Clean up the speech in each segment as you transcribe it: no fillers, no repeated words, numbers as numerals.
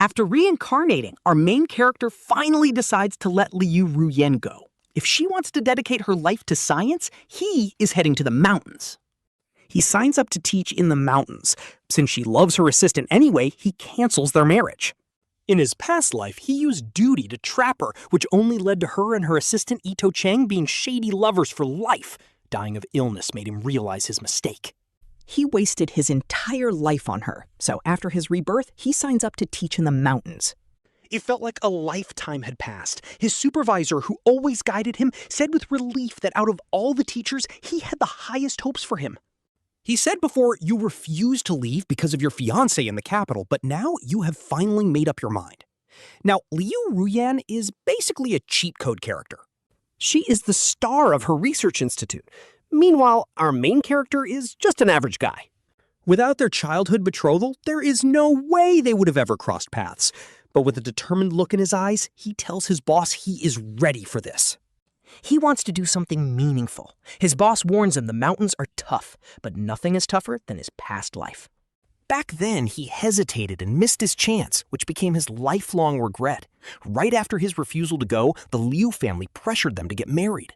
After reincarnating, our main character finally decides to let Liu Ruyan go. If she wants to dedicate her life to science, he is heading to the mountains. He signs up to teach in the mountains. Since she loves her assistant anyway, he cancels their marriage. In his past life, he used duty to trap her, which only led to her and her assistant Tengcheng being shady lovers for life. Dying of illness made him realize his mistake. He wasted his entire life on her, so after his rebirth, he signs up to teach in the mountains. It felt like a lifetime had passed. His supervisor, who always guided him, said with relief that out of all the teachers, he had the highest hopes for him. He said before, you refused to leave because of your fiancé in the capital, but now you have finally made up your mind. Now, Liu Ruyan is basically a cheat code character. She is the star of her research institute. Meanwhile, our main character is just an average guy. Without their childhood betrothal, there is no way they would have ever crossed paths. But with a determined look in his eyes, he tells his boss he is ready for this. He wants to do something meaningful. His boss warns him the mountains are tough, but nothing is tougher than his past life. Back then, he hesitated and missed his chance, which became his lifelong regret. Right after his refusal to go, the Liu family pressured them to get married.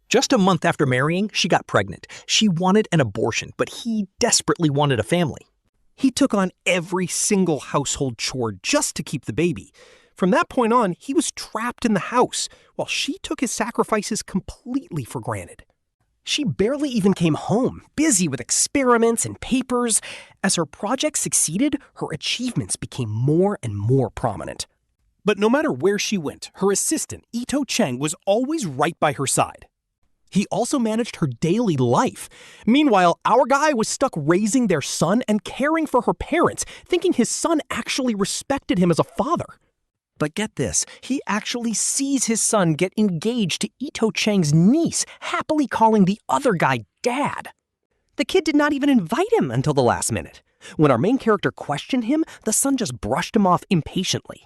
Just a month after marrying, she got pregnant. She wanted an abortion, but he desperately wanted a family. He took on every single household chore just to keep the baby. From that point on, he was trapped in the house, while she took his sacrifices completely for granted. She barely even came home, busy with experiments and papers. As her project succeeded, her achievements became more and more prominent. But no matter where she went, her assistant, Tengcheng, was always right by her side. He also managed her daily life. Meanwhile, our guy was stuck raising their son and caring for her parents, thinking his son actually respected him as a father. But get this, he actually sees his son get engaged to Tengcheng's niece, happily calling the other guy dad. The kid did not even invite him until the last minute. When our main character questioned him, the son just brushed him off impatiently.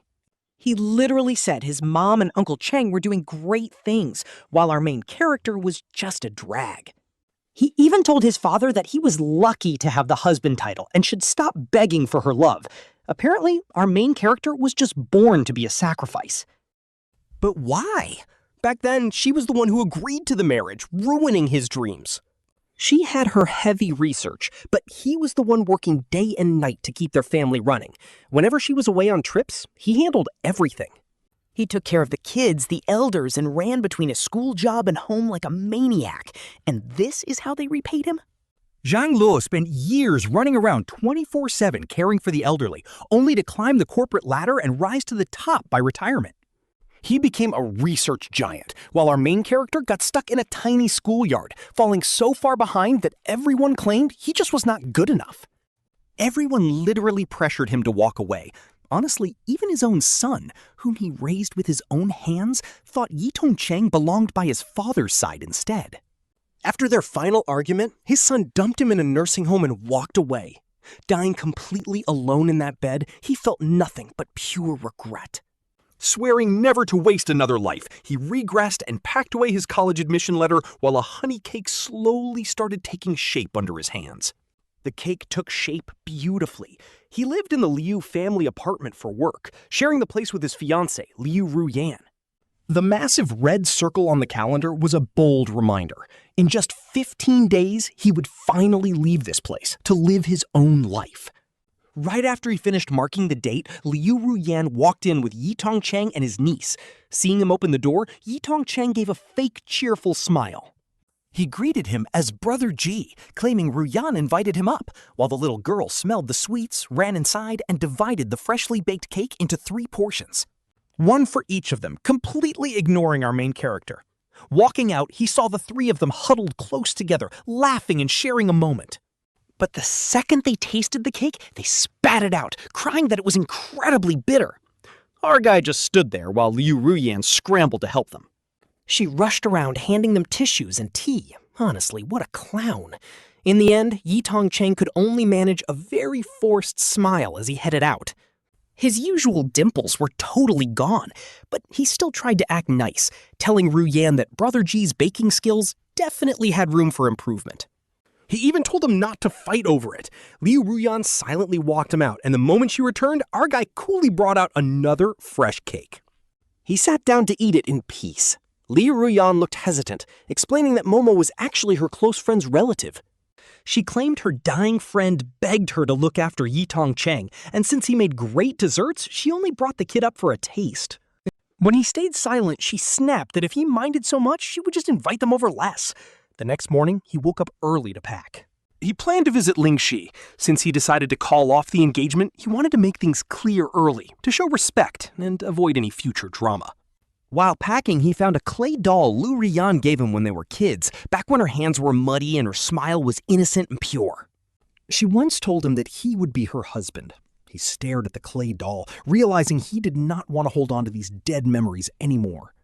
He literally said his mom and Uncle Cheng were doing great things, while our main character was just a drag. He even told his father that he was lucky to have the husband title and should stop begging for her love. Apparently, our main character was just born to be a sacrifice. But why? Back then, she was the one who agreed to the marriage, ruining his dreams. She had her heavy research, but he was the one working day and night to keep their family running. Whenever she was away on trips, he handled everything. He took care of the kids, the elders, and ran between his school job and home like a maniac. And this is how they repaid him? Zhang Luo spent years running around 24/7 caring for the elderly, only to climb the corporate ladder and rise to the top by retirement. He became a research giant, while our main character got stuck in a tiny schoolyard, falling so far behind that everyone claimed he just was not good enough. Everyone literally pressured him to walk away. Honestly, even his own son, whom he raised with his own hands, thought Tengcheng belonged by his father's side instead. After their final argument, his son dumped him in a nursing home and walked away. Dying completely alone in that bed, he felt nothing but pure regret. Swearing never to waste another life, he regressed and packed away his college admission letter while a honey cake slowly started taking shape under his hands. The cake took shape beautifully. He lived in the Liu family apartment for work, sharing the place with his fiancée, Liu Ruyan. The massive red circle on the calendar was a bold reminder. In just 15 days, he would finally leave this place to live his own life. Right after he finished marking the date, Liu Ruyan walked in with Tengcheng and his niece. Seeing him open the door, Tengcheng gave a fake cheerful smile. He greeted him as Brother Ji, claiming Ruyan invited him up, while the little girl smelled the sweets, ran inside, and divided the freshly baked cake into 3 portions. One for each of them, completely ignoring our main character. Walking out, he saw the 3 of them huddled close together, laughing and sharing a moment. But the second they tasted the cake, they spat it out, crying that it was incredibly bitter. Our guy just stood there while Liu Ruyan scrambled to help them. She rushed around handing them tissues and tea. Honestly, what a clown. In the end, Tengcheng could only manage a very forced smile as he headed out. His usual dimples were totally gone, but he still tried to act nice, telling Ruyan that Brother Ji's baking skills definitely had room for improvement. He even told him not to fight over it. Liu Ruyan silently walked him out, and the moment she returned, our guy coolly brought out another fresh cake. He sat down to eat it in peace. Liu Ruyan looked hesitant, explaining that Momo was actually her close friend's relative. She claimed her dying friend begged her to look after Tengcheng, and since he made great desserts, she only brought the kid up for a taste. When he stayed silent, she snapped that if he minded so much, she would just invite them over less. The next morning, he woke up early to pack. He planned to visit Lingxi. Since he decided to call off the engagement, he wanted to make things clear early, to show respect and avoid any future drama. While packing, he found a clay doll Liu Ruyan gave him when they were kids, back when her hands were muddy and her smile was innocent and pure. She once told him that he would be her husband. He stared at the clay doll, realizing he did not want to hold on to these dead memories anymore.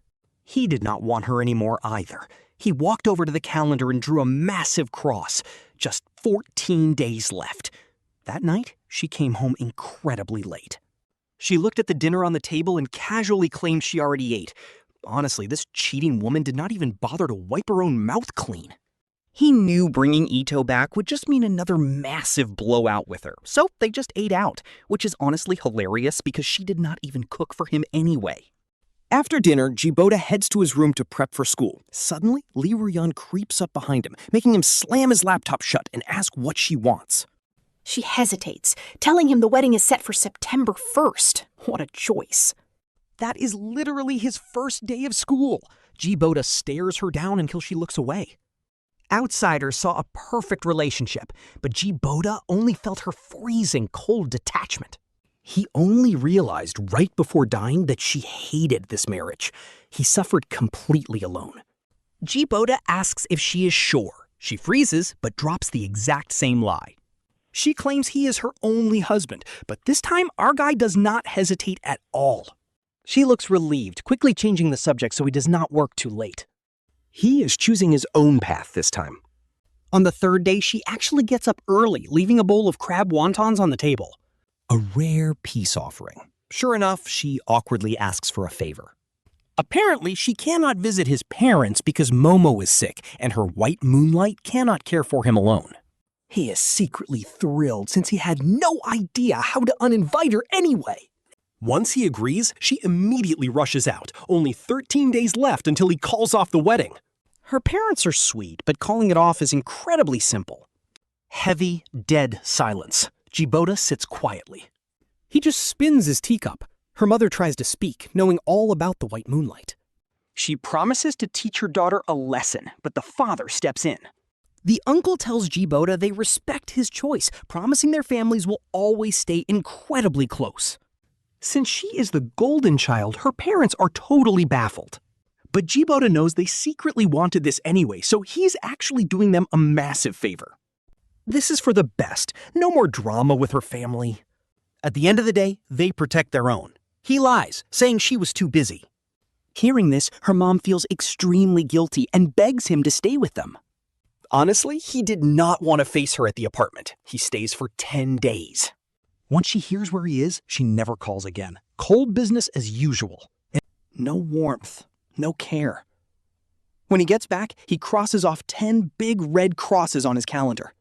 He did not want her anymore either. He walked over to the calendar and drew a massive cross. Just 14 days left. That night, she came home incredibly late. She looked at the dinner on the table and casually claimed she already ate. Honestly, this cheating woman did not even bother to wipe her own mouth clean. He knew bringing Ito back would just mean another massive blowout with her, so they just ate out, which is honestly hilarious because she did not even cook for him anyway. After dinner, Ji Boda heads to his room to prep for school. Suddenly, Liu Ruyan creeps up behind him, making him slam his laptop shut and ask what she wants. She hesitates, telling him the wedding is set for September 1st. What a choice. That is literally his first day of school. Ji Boda stares her down until she looks away. Outsiders saw a perfect relationship, but Ji Boda only felt her freezing cold detachment. He only realized right before dying that she hated this marriage. He suffered completely alone. Ji Boda asks if she is sure. She freezes, but drops the exact same lie. She claims he is her only husband, but this time our guy does not hesitate at all. She looks relieved, quickly changing the subject so he does not work too late. He is choosing his own path this time. On the third day, she actually gets up early, leaving a bowl of crab wontons on the table. A rare peace offering. Sure enough, she awkwardly asks for a favor. Apparently, she cannot visit his parents because Momo is sick, and her white moonlight cannot care for him alone. He is secretly thrilled since he had no idea how to uninvite her anyway. Once he agrees, she immediately rushes out. Only 13 days left until he calls off the wedding. Her parents are sweet, but calling it off is incredibly simple. Heavy, dead silence. Ji Boda sits quietly. He just spins his teacup. Her mother tries to speak, knowing all about the white moonlight. She promises to teach her daughter a lesson, but the father steps in. The uncle tells Ji Boda they respect his choice, promising their families will always stay incredibly close. Since she is the golden child, her parents are totally baffled. But Ji Boda knows they secretly wanted this anyway, so he's actually doing them a massive favor. This is for the best. No more drama with her family. At the end of the day, they protect their own. He lies, saying she was too busy. Hearing this, her mom feels extremely guilty and begs him to stay with them. Honestly, he did not want to face her at the apartment. He stays for 10 days. Once she hears where he is, she never calls again. Cold business as usual. And no warmth, no care. When he gets back, he crosses off 10 big red crosses on his calendar.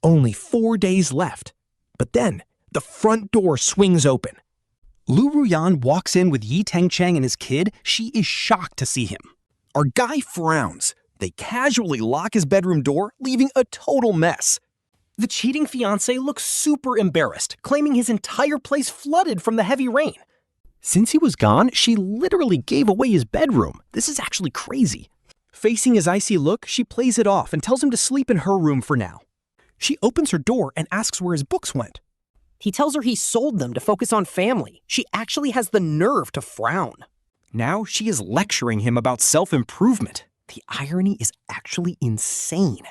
Only 4 days left. But then, the front door swings open. Liu Ruyan walks in with Tengcheng and his kid. She is shocked to see him. Our guy frowns. They casually lock his bedroom door, leaving a total mess. The cheating fiancé looks super embarrassed, claiming his entire place flooded from the heavy rain. Since he was gone, she literally gave away his bedroom. This is actually crazy. Facing his icy look, she plays it off and tells him to sleep in her room for now. She opens her door and asks where his books went. He tells her he sold them to focus on family. She actually has the nerve to frown. Now she is lecturing him about self-improvement. The irony is actually insane.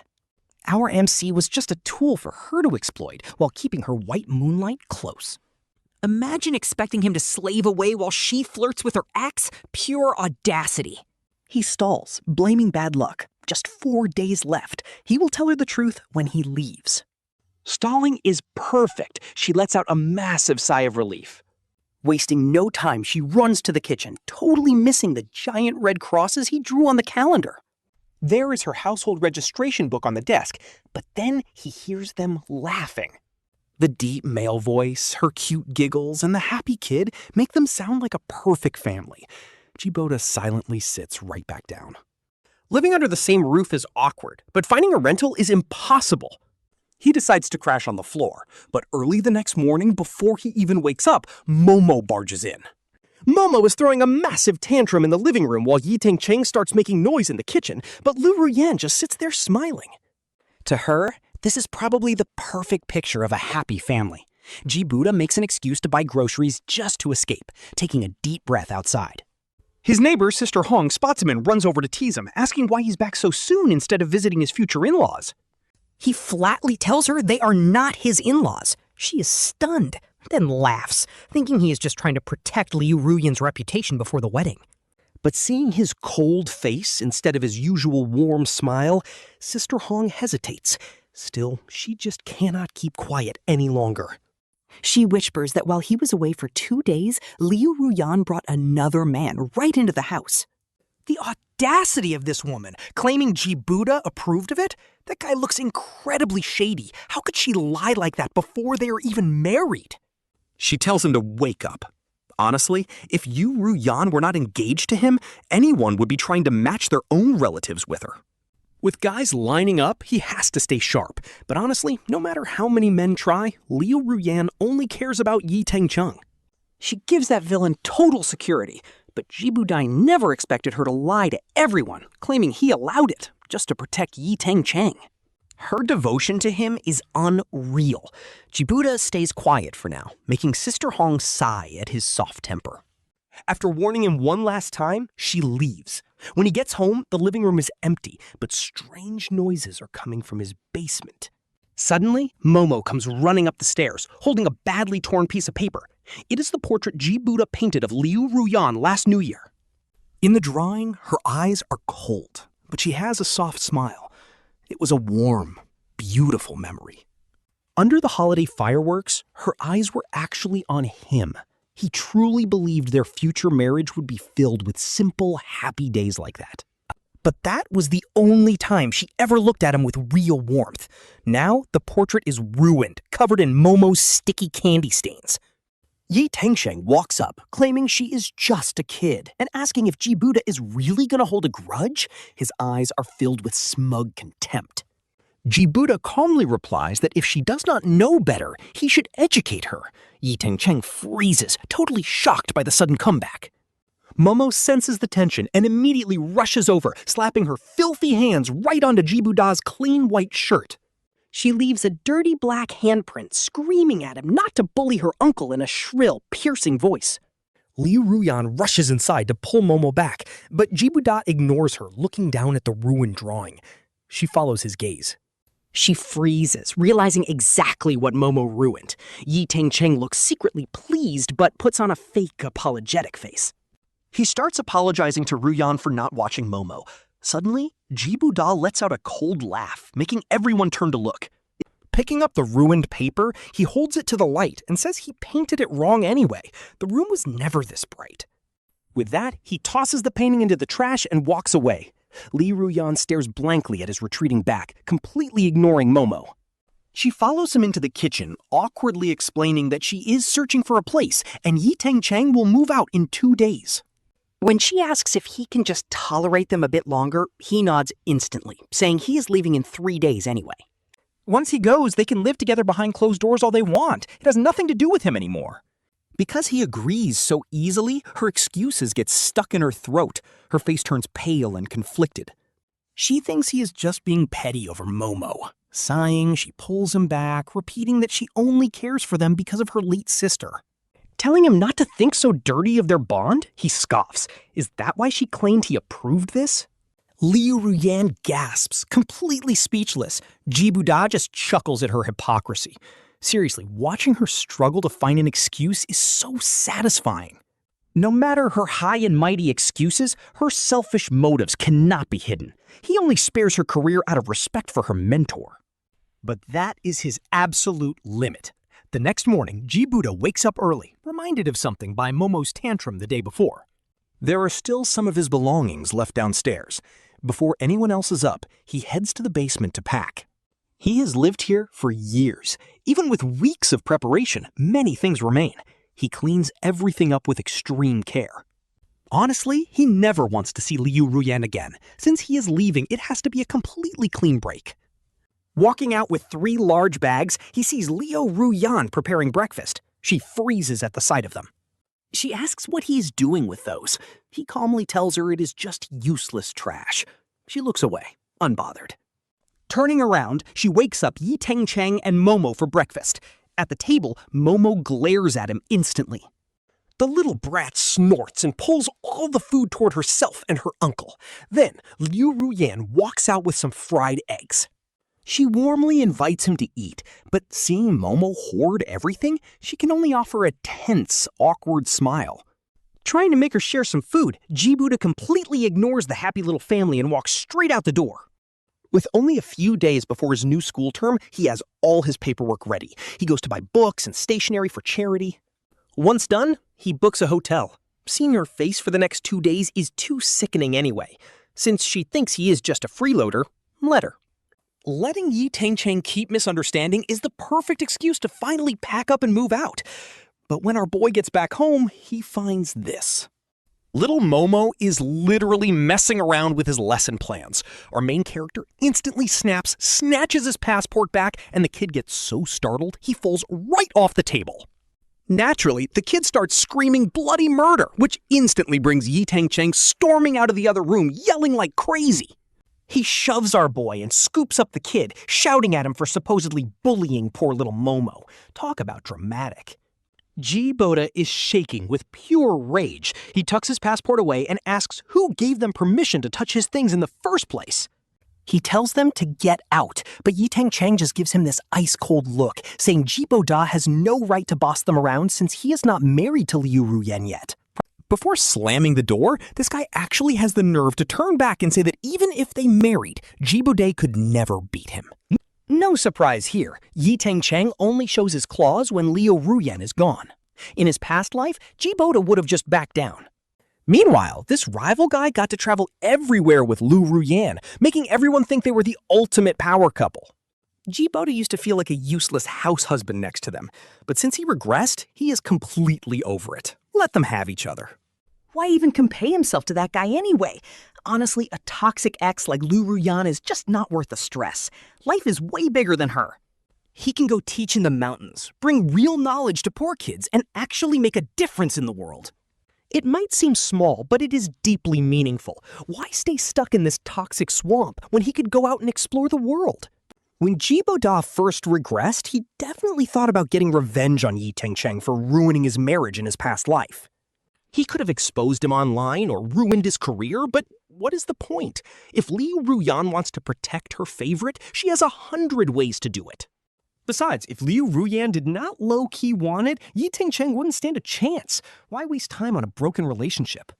Our MC was just a tool for her to exploit while keeping her white moonlight close. Imagine expecting him to slave away while she flirts with her ex. Pure audacity. He stalls, blaming bad luck. Just 4 days left. He will tell her the truth when he leaves. Stalling is perfect. She lets out a massive sigh of relief. Wasting no time, she runs to the kitchen, totally missing the giant red crosses he drew on the calendar. There is her household registration book on the desk, but then he hears them laughing. The deep male voice, her cute giggles, and the happy kid make them sound like a perfect family. Ji Boda silently sits right back down. Living under the same roof is awkward, but finding a rental is impossible. He decides to crash on the floor, but early the next morning, before he even wakes up, Momo barges in. Momo is throwing a massive tantrum in the living room while Tengcheng starts making noise in the kitchen, but Liu Ruyan just sits there smiling. To her, this is probably the perfect picture of a happy family. Ji Boda makes an excuse to buy groceries just to escape, taking a deep breath outside. His neighbor, Sister Hong, spots him and runs over to tease him, asking why he's back so soon instead of visiting his future in-laws. He flatly tells her they are not his in-laws. She is stunned, then laughs, thinking he is just trying to protect Liu Ruyan's reputation before the wedding. But seeing his cold face instead of his usual warm smile, Sister Hong hesitates. Still, she just cannot keep quiet any longer. She whispers that while he was away for 2 days, Liu Ruyan brought another man right into the house. The audacity of this woman, claiming Ji Boda approved of it? That guy looks incredibly shady. How could she lie like that before they are even married? She tells him to wake up. Honestly, if Liu Ruyan were not engaged to him, anyone would be trying to match their own relatives with her. With guys lining up, he has to stay sharp. But honestly, no matter how many men try, Liu Ruyan only cares about Tengcheng. She gives that villain total security, but Ji Boda never expected her to lie to everyone, claiming he allowed it just to protect Tengcheng. Her devotion to him is unreal. Ji Boda stays quiet for now, making Sister Hong sigh at his soft temper. After warning him one last time, she leaves. When he gets home, the living room is empty, but strange noises are coming from his basement. Suddenly, Momo comes running up the stairs, holding a badly torn piece of paper. It is the portrait Ji Boda painted of Liu Ruyan last New Year. In the drawing, her eyes are cold, but she has a soft smile. It was a warm, beautiful memory. Under the holiday fireworks, her eyes were actually on him. He truly believed their future marriage would be filled with simple, happy days like that. But that was the only time she ever looked at him with real warmth. Now, the portrait is ruined, covered in Momo's sticky candy stains. Tengcheng walks up, claiming she is just a kid, and asking if Ji Boda is really going to hold a grudge. His eyes are filled with smug contempt. Ji Boda calmly replies that if she does not know better, he should educate her. Tengcheng freezes, totally shocked by the sudden comeback. Momo senses the tension and immediately rushes over, slapping her filthy hands right onto Ji Boda's clean white shirt. She leaves a dirty black handprint, screaming at him not to bully her uncle in a shrill, piercing voice. Liu Ruyan rushes inside to pull Momo back, but Ji Boda ignores her, looking down at the ruined drawing. She follows his gaze. She freezes, realizing exactly what Momo ruined. Tengcheng looks secretly pleased, but puts on a fake apologetic face. He starts apologizing to Ruyan for not watching Momo. Suddenly, Ji Boda lets out a cold laugh, making everyone turn to look. Picking up the ruined paper, he holds it to the light and says he painted it wrong anyway. The room was never this bright. With that, he tosses the painting into the trash and walks away. Liu Ruyan stares blankly at his retreating back, completely ignoring Momo. She follows him into the kitchen, awkwardly explaining that she is searching for a place and Tengcheng will move out in 2 days. When she asks if he can just tolerate them a bit longer, he nods instantly, saying he is leaving in 3 days anyway. Once he goes, they can live together behind closed doors all they want. It has nothing to do with him anymore. Because he agrees so easily, her excuses get stuck in her throat. Her face turns pale and conflicted. She thinks he is just being petty over Momo. Sighing, she pulls him back, repeating that she only cares for them because of her late sister. Telling him not to think so dirty of their bond, he scoffs. Is that why she claimed he approved this? Liu Ruyan gasps, completely speechless. Ji Boda just chuckles at her hypocrisy. Seriously, watching her struggle to find an excuse is so satisfying. No matter her high and mighty excuses, her selfish motives cannot be hidden. He only spares her career out of respect for her mentor. But that is his absolute limit. The next morning, Ji Boda wakes up early, reminded of something by Momo's tantrum the day before. There are still some of his belongings left downstairs, Before anyone else is up, he heads to the basement to pack. He has lived here for years. Even with weeks of preparation, many things remain. He cleans everything up with extreme care. Honestly, he never wants to see Liu Ruyan again. Since he is leaving, it has to be a completely clean break. Walking out with 3 large bags, he sees Liu Ruyan preparing breakfast. She freezes at the sight of them. She asks what he is doing with those. He calmly tells her it is just useless trash. She looks away, unbothered. Turning around, she wakes up Yi Tengcheng and Momo for breakfast. At the table, Momo glares at him instantly. The little brat snorts and pulls all the food toward herself and her uncle. Then, Liu Ruyan walks out with some fried eggs. She warmly invites him to eat, but seeing Momo hoard everything, she can only offer a tense, awkward smile. Trying to make her share some food, Ji Boda completely ignores the happy little family and walks straight out the door. With only a few days before his new school term, he has all his paperwork ready. He goes to buy books and stationery for charity. Once done, he books a hotel. Seeing her face for the next 2 days is too sickening anyway. Since she thinks he is just a freeloader, let her. Letting Yi Tengcheng keep misunderstanding is the perfect excuse to finally pack up and move out. But when our boy gets back home, he finds this. Little Momo is literally messing around with his lesson plans. Our main character instantly snaps, snatches his passport back, and the kid gets so startled he falls right off the table. Naturally, the kid starts screaming bloody murder, which instantly brings Yi Tengcheng storming out of the other room, yelling like crazy. He shoves our boy and scoops up the kid, shouting at him for supposedly bullying poor little Momo. Talk about dramatic. Ji Boda is shaking with pure rage. He tucks his passport away and asks who gave them permission to touch his things in the first place. He tells them to get out, but Yi Tengcheng just gives him this ice-cold look, saying Ji Boda has no right to boss them around since he is not married to Liu Ruyan yet. Before slamming the door, this guy actually has the nerve to turn back and say that even if they married, Ji Boda could never beat him. No surprise here, Yi Tengcheng only shows his claws when Liu Ruyan is gone. In his past life, Ji Boda would have just backed down. Meanwhile, this rival guy got to travel everywhere with Liu Ruyan, making everyone think they were the ultimate power couple. Ji Boda used to feel like a useless house husband next to them, but since he regressed, he is completely over it. Let them have each other. Why even compare himself to that guy anyway? Honestly, a toxic ex like Liu Ruyan is just not worth the stress. Life is way bigger than her. He can go teach in the mountains, bring real knowledge to poor kids, and actually make a difference in the world. It might seem small, but it is deeply meaningful. Why stay stuck in this toxic swamp when he could go out and explore the world? When Ji Boda first regressed, he definitely thought about getting revenge on Yi Tengcheng for ruining his marriage in his past life. He could have exposed him online or ruined his career, but what is the point? If Liu Ruyan wants to protect her favorite, she has 100 ways to do it. Besides, if Liu Ruyan did not low-key want it, Yi Tengcheng wouldn't stand a chance. Why waste time on a broken relationship?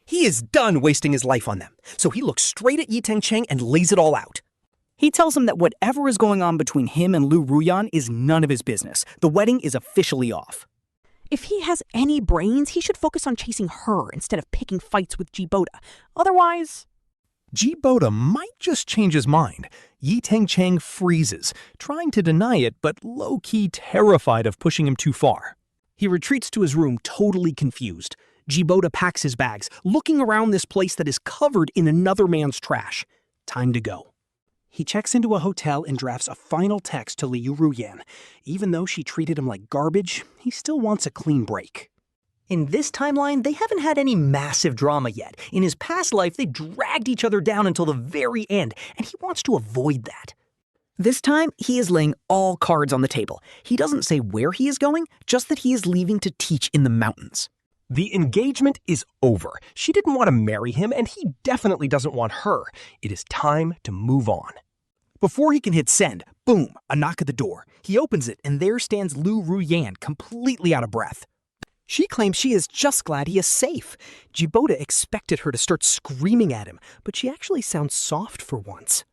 He is done wasting his life on them, so he looks straight at Yi Tengcheng and lays it all out. He tells him that whatever is going on between him and Liu Ruyan is none of his business. The wedding is officially off. If he has any brains, he should focus on chasing her instead of picking fights with Ji Boda. Otherwise... Ji Boda might just change his mind. Yi Tengcheng freezes, trying to deny it, but low-key terrified of pushing him too far. He retreats to his room totally confused. Ji Boda packs his bags, looking around this place that is covered in another man's trash. Time to go. He checks into a hotel and drafts a final text to Liu Ruyan. Even though she treated him like garbage, he still wants a clean break. In this timeline, they haven't had any massive drama yet. In his past life, they dragged each other down until the very end, and he wants to avoid that. This time, he is laying all cards on the table. He doesn't say where he is going, just that he is leaving to teach in the mountains. The engagement is over. She didn't want to marry him, and he definitely doesn't want her. It is time to move on. Before he can hit send, boom, a knock at the door. He opens it, and there stands Liu Ruyan, completely out of breath. She claims she is just glad he is safe. Ji Boda expected her to start screaming at him, but she actually sounds soft for once.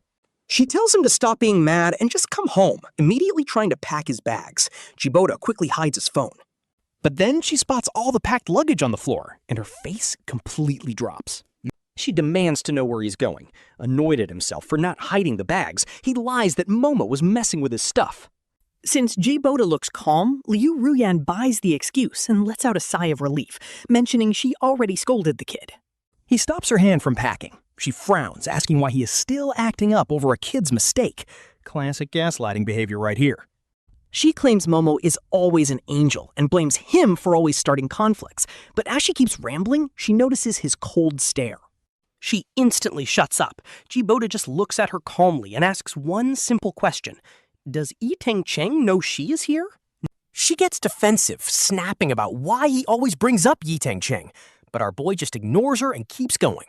She tells him to stop being mad and just come home, immediately trying to pack his bags. Ji Boda quickly hides his phone. But then she spots all the packed luggage on the floor, and her face completely drops. She demands to know where he's going. Annoyed at himself for not hiding the bags, he lies that Momo was messing with his stuff. Since Ji Boda looks calm, Liu Ruyan buys the excuse and lets out a sigh of relief, mentioning she already scolded the kid. He stops her hand from packing. She frowns, asking why he is still acting up over a kid's mistake. Classic gaslighting behavior right here. She claims Momo is always an angel and blames him for always starting conflicts, but as she keeps rambling, she notices his cold stare. She instantly shuts up. Ji Boda just looks at her calmly and asks one simple question. Does Tengcheng know she is here? She gets defensive, snapping about why he always brings up Tengcheng, but our boy just ignores her and keeps going.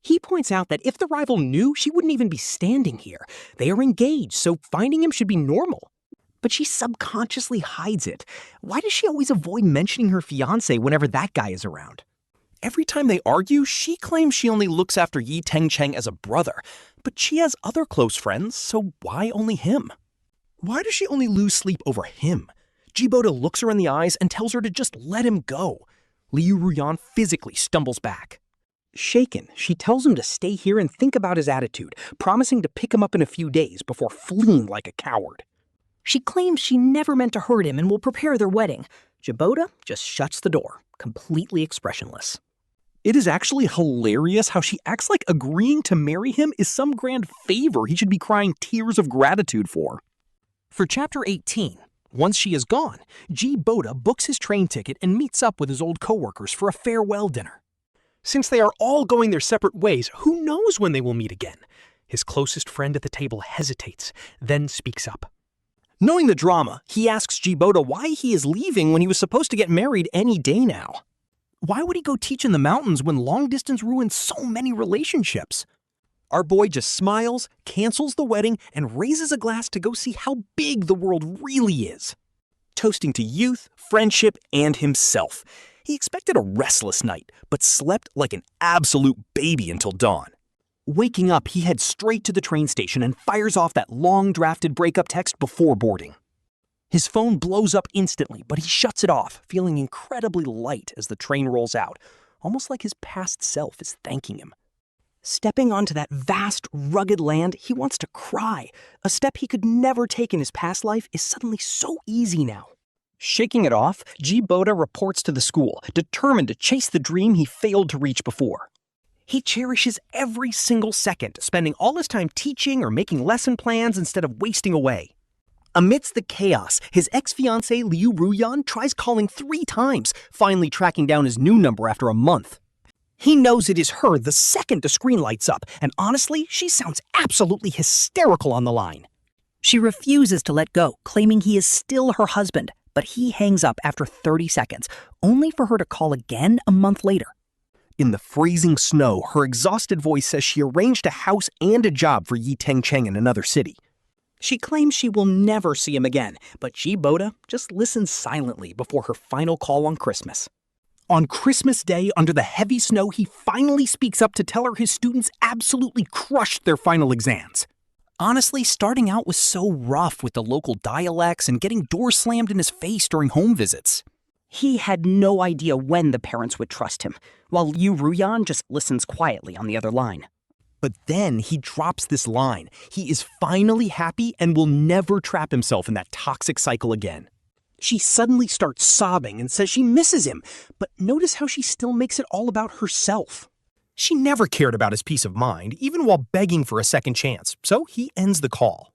He points out that if the rival knew, she wouldn't even be standing here. They are engaged, so finding him should be normal. But she subconsciously hides it. Why does she always avoid mentioning her fiancé whenever that guy is around? Every time they argue, she claims she only looks after Tengcheng as a brother, but she has other close friends, so why only him? Why does she only lose sleep over him? Ji Boda looks her in the eyes and tells her to just let him go. Liu Ruyan physically stumbles back. Shaken, she tells him to stay here and think about his attitude, promising to pick him up in a few days before fleeing like a coward. She claims she never meant to hurt him and will prepare their wedding. Ji Boda just shuts the door, completely expressionless. It is actually hilarious how she acts like agreeing to marry him is some grand favor he should be crying tears of gratitude for. For Chapter 18, once she is gone, Ji Boda books his train ticket and meets up with his old coworkers for a farewell dinner. Since they are all going their separate ways, who knows when they will meet again? His closest friend at the table hesitates, then speaks up. Knowing the drama, he asks Ji Boda why he is leaving when he was supposed to get married any day now. Why would he go teach in the mountains when long distance ruins so many relationships? Our boy just smiles, cancels the wedding, and raises a glass to go see how big the world really is. Toasting to youth, friendship, and himself. He expected a restless night, but slept like an absolute baby until dawn. Waking up, he heads straight to the train station and fires off that long-drafted breakup text before boarding. His phone blows up instantly, but he shuts it off, feeling incredibly light as the train rolls out, almost like his past self is thanking him. Stepping onto that vast, rugged land, he wants to cry. A step he could never take in his past life is suddenly so easy now. Shaking it off, Ji Boda reports to the school, determined to chase the dream he failed to reach before. He cherishes every single second, spending all his time teaching or making lesson plans instead of wasting away. Amidst the chaos, his ex-fiancée Liu Ruyan tries calling 3 times, finally tracking down his new number after a month. He knows it is her the second the screen lights up, and honestly, she sounds absolutely hysterical on the line. She refuses to let go, claiming he is still her husband, but he hangs up after 30 seconds, only for her to call again a month later. In the freezing snow, her exhausted voice says she arranged a house and a job for Tengcheng in another city. She claims she will never see him again, but Ji Boda just listens silently before her final call on Christmas. On Christmas Day, under the heavy snow, he finally speaks up to tell her his students absolutely crushed their final exams. Honestly, starting out was so rough with the local dialects and getting doors slammed in his face during home visits. He had no idea when the parents would trust him, while Liu Ruyan just listens quietly on the other line. But then he drops this line. He is finally happy and will never trap himself in that toxic cycle again. She suddenly starts sobbing and says she misses him, but notice how she still makes it all about herself. She never cared about his peace of mind, even while begging for a second chance, so he ends the call.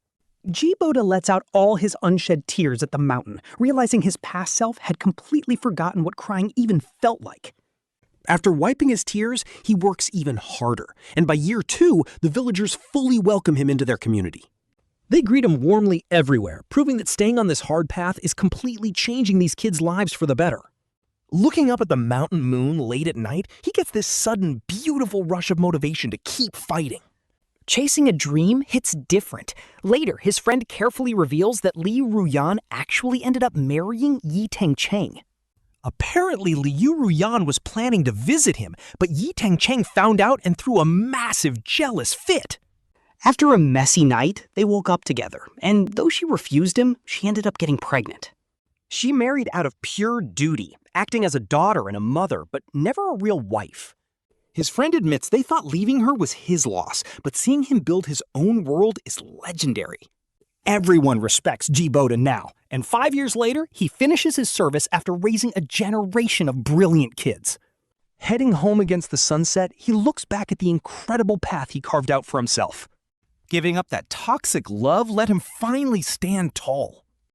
Ji Boda lets out all his unshed tears at the mountain, realizing his past self had completely forgotten what crying even felt like. After wiping his tears, he works even harder, and by year 2, the villagers fully welcome him into their community. They greet him warmly everywhere, proving that staying on this hard path is completely changing these kids' lives for the better. Looking up at the mountain moon late at night, he gets this sudden, beautiful rush of motivation to keep fighting. Chasing a dream hits different. Later, his friend carefully reveals that Liu Ruyan actually ended up marrying Tengcheng. Apparently, Liu Ruyan was planning to visit him, but Tengcheng found out and threw a massive jealous fit. After a messy night, they woke up together, and though she refused him, she ended up getting pregnant. She married out of pure duty, acting as a daughter and a mother, but never a real wife. His friend admits they thought leaving her was his loss, but seeing him build his own world is legendary. Everyone respects Ji Boda now, and 5 years later, he finishes his service after raising a generation of brilliant kids. Heading home against the sunset, he looks back at the incredible path he carved out for himself. Giving up that toxic love let him finally stand tall.